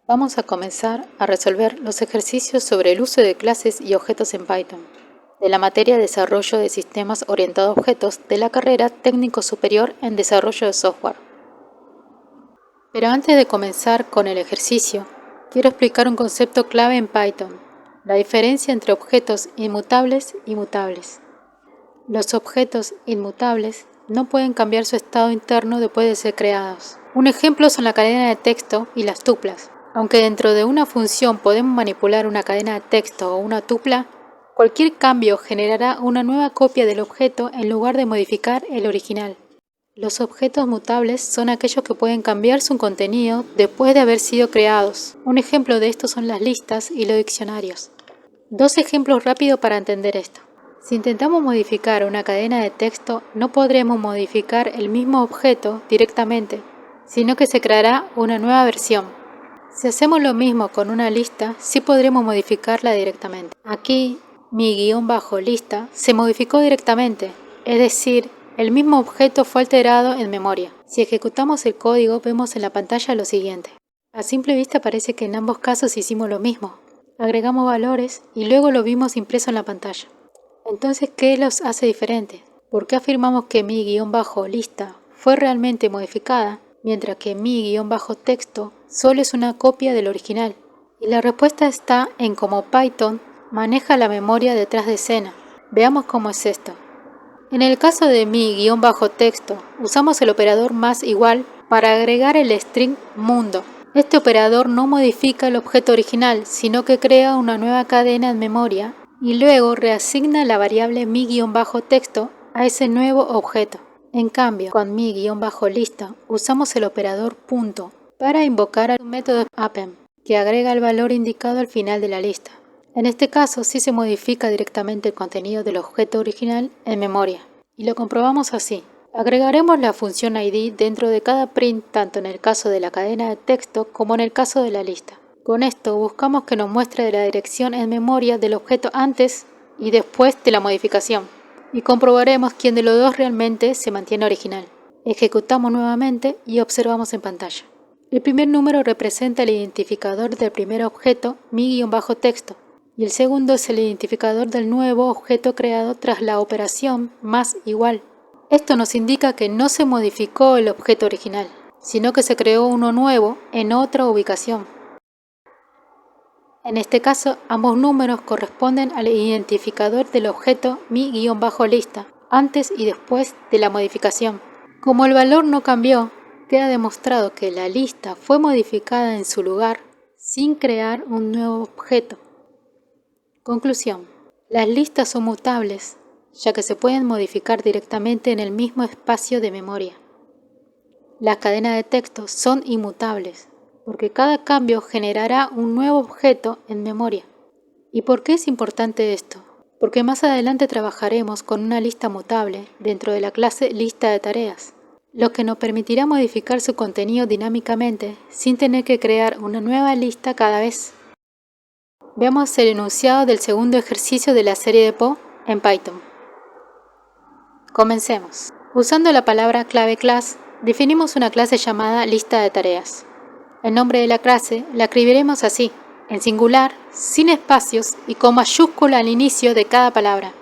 Vamos a comenzar a resolver los ejercicios sobre el uso de clases y objetos en Python, de la materia de Desarrollo de Sistemas Orientados a Objetos de la carrera Técnico Superior en Desarrollo de Software. Pero antes de comenzar con el ejercicio, quiero explicar un concepto clave en Python, la diferencia entre objetos inmutables y mutables. Los objetos inmutables no pueden cambiar su estado interno después de ser creados. Un ejemplo son la cadena de texto y las tuplas. Aunque dentro de una función podemos manipular una cadena de texto o una tupla, cualquier cambio generará una nueva copia del objeto en lugar de modificar el original. Los objetos mutables son aquellos que pueden cambiar su contenido después de haber sido creados. Un ejemplo de esto son las listas y los diccionarios. Dos ejemplos rápidos para entender esto. Si intentamos modificar una cadena de texto, no podremos modificar el mismo objeto directamente, sino que se creará una nueva versión. Si hacemos lo mismo con una lista, sí podremos modificarla directamente. Aquí, mi _lista se modificó directamente, es decir, el mismo objeto fue alterado en memoria. Si ejecutamos el código, vemos en la pantalla lo siguiente. A simple vista parece que en ambos casos hicimos lo mismo. Agregamos valores y luego lo vimos impreso en la pantalla. Entonces, ¿qué los hace diferentes? ¿Por qué afirmamos que mi _lista fue realmente modificada, mientras que mi _texto solo es una copia del original? Y la respuesta está en cómo Python maneja la memoria detrás de escena. Veamos cómo es esto. En el caso de mi _texto, usamos el operador más igual para agregar el string mundo. Este operador no modifica el objeto original, sino que crea una nueva cadena en memoria y luego reasigna la variable mi _texto a ese nuevo objeto. En cambio, con mi _lista usamos el operador punto para invocar un método append que agrega el valor indicado al final de la lista. En este caso sí se modifica directamente el contenido del objeto original en memoria, y lo comprobamos así. Agregaremos la función id dentro de cada print tanto en el caso de la cadena de texto como en el caso de la lista. Con esto buscamos que nos muestre la dirección en memoria del objeto antes y después de la modificación, y comprobaremos quién de los dos realmente se mantiene original. Ejecutamos nuevamente y observamos en pantalla. El primer número representa el identificador del primer objeto, mi _texto, y el segundo es el identificador del nuevo objeto creado tras la operación más igual. Esto nos indica que no se modificó el objeto original, sino que se creó uno nuevo en otra ubicación. En este caso, ambos números corresponden al identificador del objeto mi _lista, antes y después de la modificación. Como el valor no cambió, queda demostrado que la lista fue modificada en su lugar sin crear un nuevo objeto. Conclusión. Las listas son mutables, ya que se pueden modificar directamente en el mismo espacio de memoria. Las cadenas de texto son inmutables, porque cada cambio generará un nuevo objeto en memoria. ¿Y por qué es importante esto? Porque más adelante trabajaremos con una lista mutable dentro de la clase lista de tareas, lo que nos permitirá modificar su contenido dinámicamente sin tener que crear una nueva lista cada vez. Veamos el enunciado del segundo ejercicio de la serie de Poe en Python. Comencemos. Usando la palabra clave class, definimos una clase llamada lista de tareas. El nombre de la clase la escribiremos así, en singular, sin espacios y con mayúscula al inicio de cada palabra.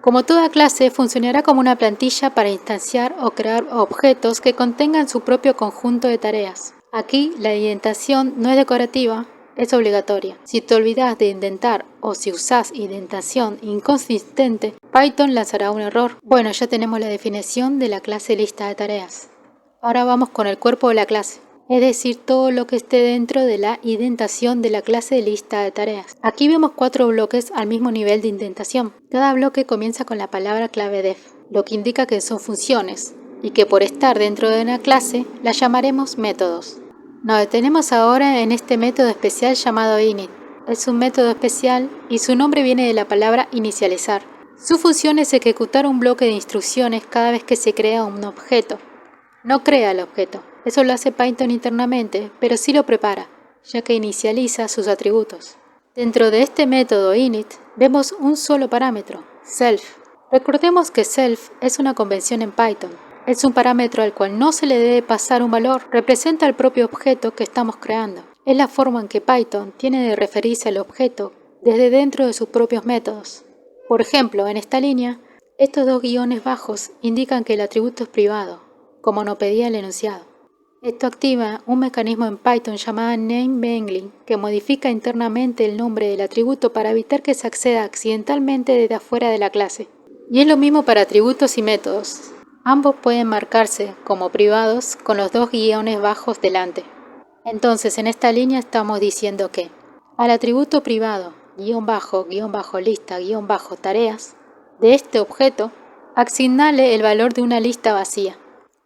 Como toda clase, funcionará como una plantilla para instanciar o crear objetos que contengan su propio conjunto de tareas. Aquí la indentación no es decorativa, es obligatoria. Si te olvidas de indentar o si usas indentación inconsistente, Python lanzará un error. Bueno, ya tenemos la definición de la clase lista de tareas. Ahora vamos con el cuerpo de la clase, es decir, todo lo que esté dentro de la indentación de la clase lista de tareas. Aquí vemos 4 bloques al mismo nivel de indentación. Cada bloque comienza con la palabra clave def, lo que indica que son funciones, y que por estar dentro de una clase, las llamaremos métodos. Nos detenemos ahora en este método especial llamado init. Es un método especial y su nombre viene de la palabra inicializar. Su función es ejecutar un bloque de instrucciones cada vez que se crea un objeto. No crea el objeto, eso lo hace Python internamente, pero sí lo prepara, ya que inicializa sus atributos. Dentro de este método init vemos un solo parámetro, self. Recordemos que self es una convención en Python. Es un parámetro al cual no se le debe pasar un valor, representa el propio objeto que estamos creando. Es la forma en que Python tiene de referirse al objeto desde dentro de sus propios métodos. Por ejemplo, en esta línea, estos dos guiones bajos indican que el atributo es privado, como nos pedía el enunciado. Esto activa un mecanismo en Python llamado NameBangling que modifica internamente el nombre del atributo para evitar que se acceda accidentalmente desde afuera de la clase. Y es lo mismo para atributos y métodos. Ambos pueden marcarse como privados con los dos guiones bajos delante. Entonces en esta línea estamos diciendo que al atributo privado, lista, tareas, de este objeto, asignale el valor de una lista vacía.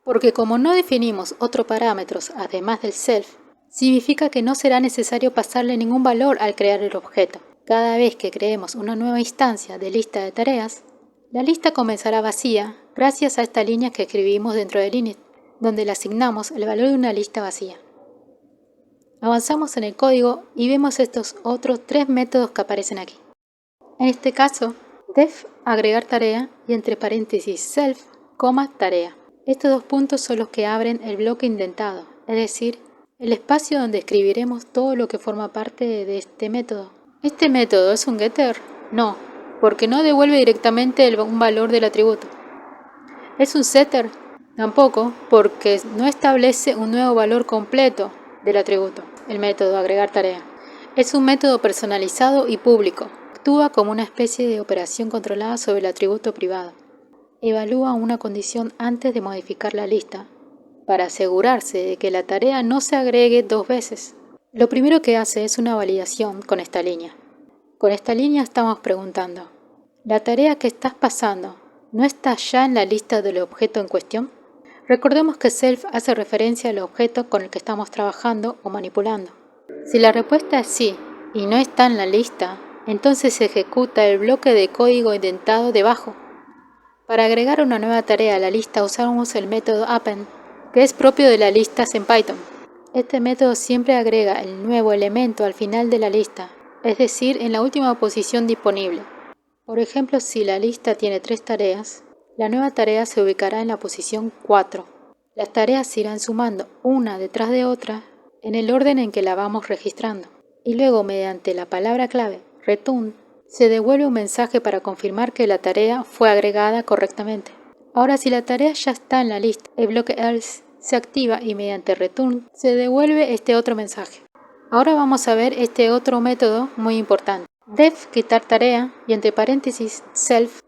Porque como no definimos otros parámetros además del self, significa que no será necesario pasarle ningún valor al crear el objeto. Cada vez que creemos una nueva instancia de lista de tareas, la lista comenzará vacía gracias a esta línea que escribimos dentro del init, donde le asignamos el valor de una lista vacía. Avanzamos en el código y vemos estos otros tres métodos que aparecen aquí. En este caso, def agregar tarea y entre paréntesis self, tarea. Estos dos puntos son los que abren el bloque indentado, es decir, el espacio donde escribiremos todo lo que forma parte de este método. ¿Este método es un getter? No, porque no devuelve directamente un valor del atributo. ¿Es un setter? Tampoco, porque no establece un nuevo valor completo del atributo, el método agregar tarea. Es un método personalizado y público. Actúa como una especie de operación controlada sobre el atributo privado. Evalúa una condición antes de modificar la lista, para asegurarse de que la tarea no se agregue dos veces. Lo primero que hace es una validación con esta línea. Con esta línea estamos preguntando, ¿la tarea que estás pasando no está ya en la lista del objeto en cuestión? Recordemos que self hace referencia al objeto con el que estamos trabajando o manipulando. Si la respuesta es sí y no está en la lista, entonces se ejecuta el bloque de código indentado debajo. Para agregar una nueva tarea a la lista usamos el método append, que es propio de las listas en Python. Este método siempre agrega el nuevo elemento al final de la lista, es decir, en la última posición disponible. Por ejemplo, si la lista tiene 3 tareas, la nueva tarea se ubicará en la posición 4. Las tareas se irán sumando una detrás de otra en el orden en que la vamos registrando. Y luego, mediante la palabra clave return, se devuelve un mensaje para confirmar que la tarea fue agregada correctamente. Ahora, si la tarea ya está en la lista, el bloque else se activa y mediante return se devuelve este otro mensaje. Ahora vamos a ver este otro método muy importante. Def quitar tarea y entre paréntesis self,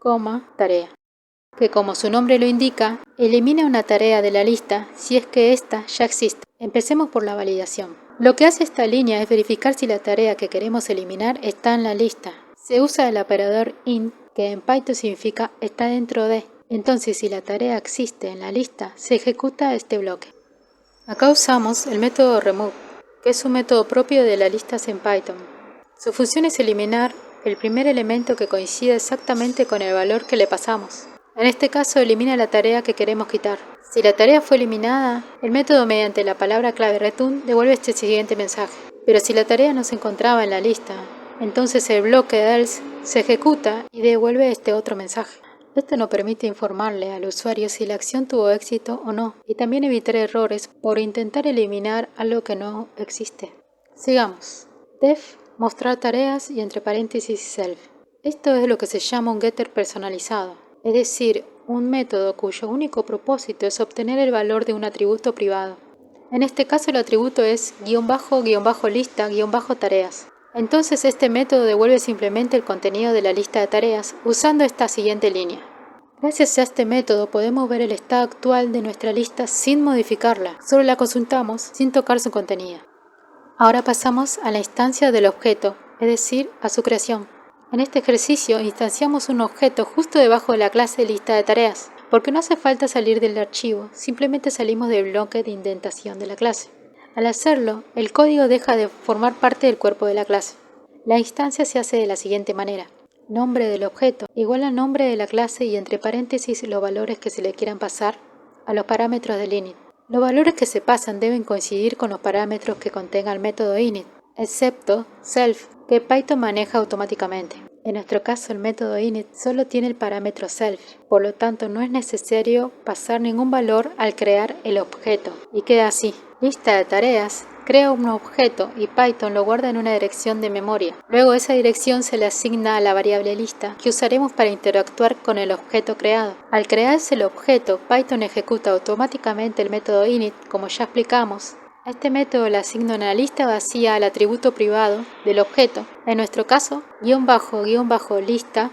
tarea, que como su nombre lo indica, elimina una tarea de la lista si es que ésta ya existe. Empecemos por la validación. Lo que hace esta línea es verificar si la tarea que queremos eliminar está en la lista. Se usa el operador int, que en Python significa está dentro de. Entonces, si la tarea existe en la lista, se ejecuta este bloque. Acá usamos el método remove, que es un método propio de las listas en Python. Su función es eliminar el primer elemento que coincida exactamente con el valor que le pasamos. En este caso, elimina la tarea que queremos quitar. Si la tarea fue eliminada, el método mediante la palabra clave return devuelve este siguiente mensaje. Pero si la tarea no se encontraba en la lista, entonces el bloque else se ejecuta y devuelve este otro mensaje. Esto nos permite informarle al usuario si la acción tuvo éxito o no, y también evitar errores por intentar eliminar algo que no existe. Sigamos. Def, mostrar tareas y entre paréntesis self. Esto es lo que se llama un getter personalizado, es decir, un método cuyo único propósito es obtener el valor de un atributo privado. En este caso el atributo es lista, tareas. Entonces este método devuelve simplemente el contenido de la lista de tareas usando esta siguiente línea. Gracias a este método podemos ver el estado actual de nuestra lista sin modificarla, solo la consultamos sin tocar su contenido. Ahora pasamos a la instancia del objeto, es decir, a su creación. En este ejercicio instanciamos un objeto justo debajo de la clase lista de tareas, porque no hace falta salir del archivo, simplemente salimos del bloque de indentación de la clase. Al hacerlo, el código deja de formar parte del cuerpo de la clase. La instancia se hace de la siguiente manera. Nombre del objeto igual al nombre de la clase y entre paréntesis los valores que se le quieran pasar a los parámetros del init. Los valores que se pasan deben coincidir con los parámetros que contenga el método init, excepto self, que Python maneja automáticamente. En nuestro caso, el método init solo tiene el parámetro self, por lo tanto no es necesario pasar ningún valor al crear el objeto, y queda así. Lista de tareas crea un objeto y Python lo guarda en una dirección de memoria. Luego esa dirección se le asigna a la variable lista que usaremos para interactuar con el objeto creado. Al crearse el objeto, Python ejecuta automáticamente el método init, como ya explicamos. A este método le asigna una lista vacía al atributo privado del objeto, en nuestro caso, lista,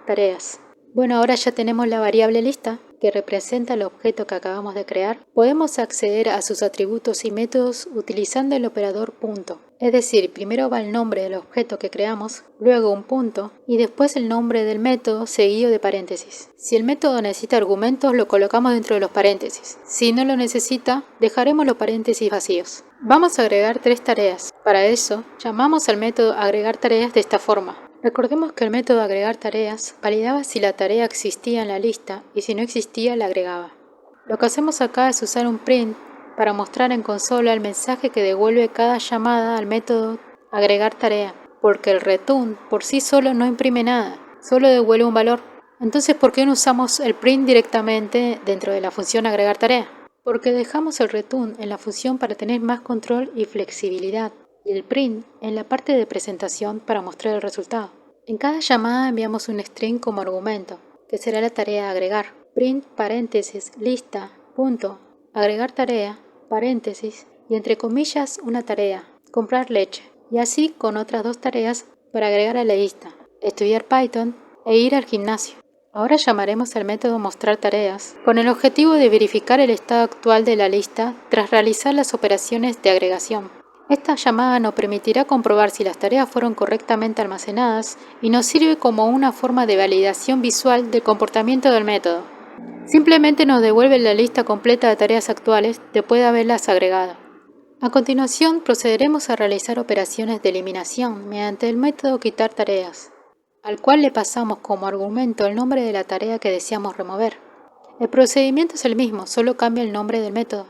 tareas. Bueno, ahora ya tenemos la variable lista, que representa el objeto que acabamos de crear. Podemos acceder a sus atributos y métodos utilizando el operador punto. Es decir, primero va el nombre del objeto que creamos, luego un punto y después el nombre del método seguido de paréntesis. Si el método necesita argumentos, lo colocamos dentro de los paréntesis. Si no lo necesita, dejaremos los paréntesis vacíos. Vamos a agregar 3 tareas. Para eso, llamamos al método agregar tareas de esta forma. Recordemos que el método agregar tareas validaba si la tarea existía en la lista y si no existía la agregaba. Lo que hacemos acá es usar un print para mostrar en consola el mensaje que devuelve cada llamada al método agregar tarea, porque el return por sí solo no imprime nada, solo devuelve un valor. Entonces, ¿por qué no usamos el print directamente dentro de la función agregar tarea? Porque dejamos el return en la función para tener más control y flexibilidad, y el print en la parte de presentación para mostrar el resultado. En cada llamada enviamos un string como argumento, que será la tarea a agregar. Print paréntesis lista punto agregar tarea paréntesis y entre comillas una tarea, comprar leche, y así con otras 2 tareas para agregar a la lista, estudiar Python e ir al gimnasio. Ahora llamaremos al método mostrar tareas con el objetivo de verificar el estado actual de la lista tras realizar las operaciones de agregación. Esta llamada nos permitirá comprobar si las tareas fueron correctamente almacenadas y nos sirve como una forma de validación visual del comportamiento del método. Simplemente nos devuelve la lista completa de tareas actuales después de haberlas agregado. A continuación procederemos a realizar operaciones de eliminación mediante el método quitar tareas, al cual le pasamos como argumento el nombre de la tarea que deseamos remover. El procedimiento es el mismo, solo cambia el nombre del método.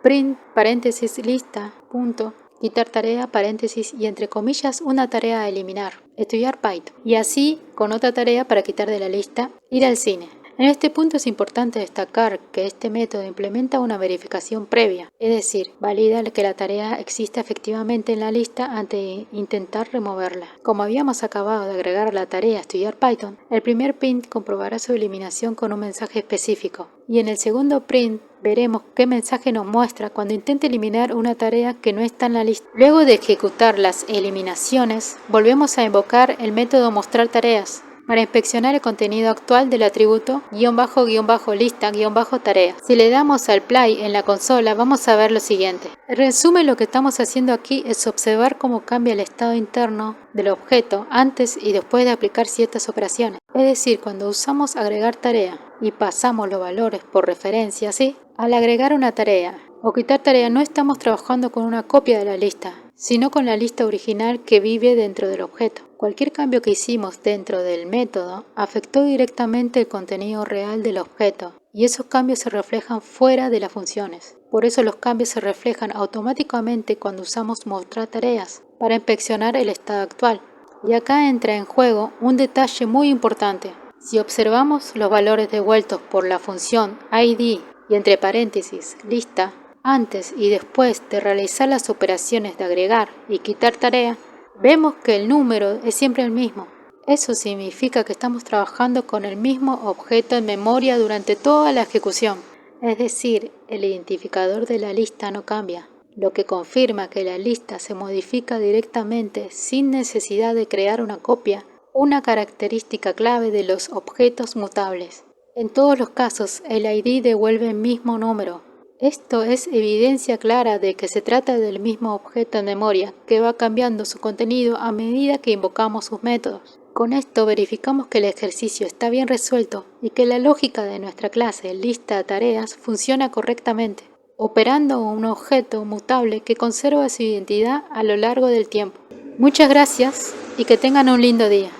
Print paréntesis lista punto quitar tarea, paréntesis y entre comillas una tarea a eliminar, estudiar Python, y así con otra tarea para quitar de la lista, ir al cine. En este punto es importante destacar que este método implementa una verificación previa, es decir, valida que la tarea exista efectivamente en la lista antes de intentar removerla. Como habíamos acabado de agregar la tarea estudiar Python, el primer print comprobará su eliminación con un mensaje específico, y en el segundo print veremos qué mensaje nos muestra cuando intente eliminar una tarea que no está en la lista. Luego de ejecutar las eliminaciones, volvemos a invocar el método mostrar tareas para inspeccionar el contenido actual del atributo lista-tarea. Si le damos al play en la consola, vamos a ver lo siguiente. En resumen, lo que estamos haciendo aquí es observar cómo cambia el estado interno del objeto antes y después de aplicar ciertas operaciones. Es decir, cuando usamos agregar tarea y pasamos los valores por referencia, ¿sí? Al agregar una tarea o quitar tarea no estamos trabajando con una copia de la lista, sino con la lista original que vive dentro del objeto. Cualquier cambio que hicimos dentro del método afectó directamente el contenido real del objeto y esos cambios se reflejan fuera de las funciones. Por eso los cambios se reflejan automáticamente cuando usamos mostrar tareas para inspeccionar el estado actual. Y acá entra en juego un detalle muy importante. Si observamos los valores devueltos por la función id y entre paréntesis lista, antes y después de realizar las operaciones de agregar y quitar tarea, vemos que el número es siempre el mismo. Eso significa que estamos trabajando con el mismo objeto en memoria durante toda la ejecución. Es decir, el identificador de la lista no cambia, lo que confirma que la lista se modifica directamente sin necesidad de crear una copia, una característica clave de los objetos mutables. En todos los casos, el ID devuelve el mismo número. Esto es evidencia clara de que se trata del mismo objeto en memoria, que va cambiando su contenido a medida que invocamos sus métodos. Con esto verificamos que el ejercicio está bien resuelto y que la lógica de nuestra clase lista tareas funciona correctamente, operando un objeto mutable que conserva su identidad a lo largo del tiempo. Muchas gracias y que tengan un lindo día.